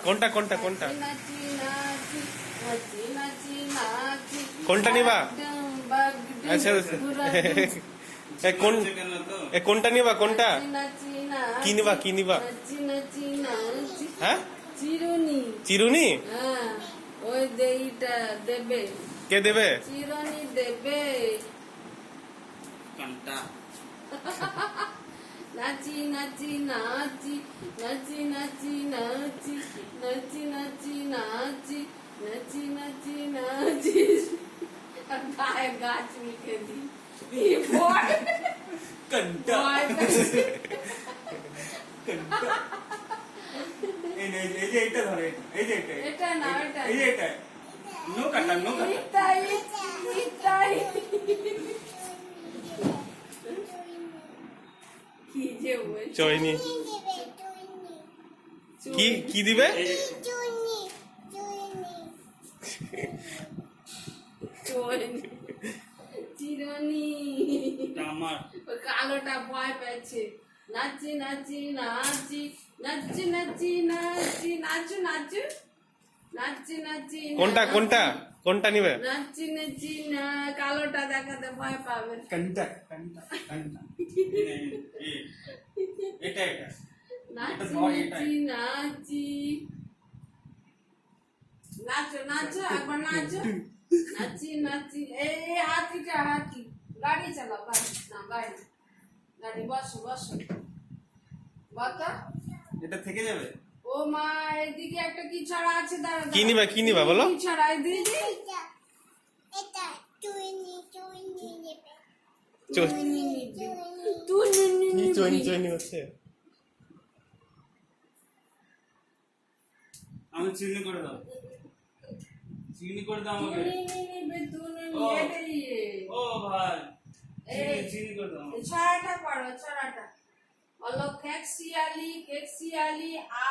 কোনটা কোনটা কোনটা কোনটা নিবা? আচ্ছা কোনটা নিবা? কোনটা কি নিবা? কি নিবা? হ্যাঁ, চিরুনি। চিরুনি? হ্যাঁ, ওই দেইটা দেবে। কে দেবে? চিরুনি দেবে। নাচি নাচি নাচি নাচি নাচি নাচি নাচি নাচি নাচি নাচি নাচি নাচি আর গায়ে গাছ লিখে দি এটা না, এটা কি যে চয়নি কি কি দিবে? চিরুনি। কালোটা ভয় পেয়েছে। নাচি নাচি নাচি নাচি নাচি নাচি নাচু নাচু নাচি নাচি কোনটা কোনটা কোনটা নিবে? নাচি নাচি না, কালোটা দেখাতে ভয় পাবে। নাচি নাচি নাচি নাচো নাচো একবার নাচো। নাচি নাচি এই হাতিটা হাতি। গাড়ি চালাও, গাড়ি না, গাড়ি গাড়ি বসো বসো বাতা। এটা থেকে যাবে। ও মা, এদিকে একটা কি ছড়া আছে, দাঁড়া। কি নিবা? কি নিবা বলো? কি ছড়া দিদি? এটা চুইনি চুইনি নেবে। চুইনি চুইনি কি চয়নি চয়নি হচ্ছে? আমি চিনি করে দাও, চিনি করে দাও আমাকে। ও ভাই, চিনি করে দাও। ছড়াটা পড়ো, ছড়াটা বলো। কেক শিয়ালি আ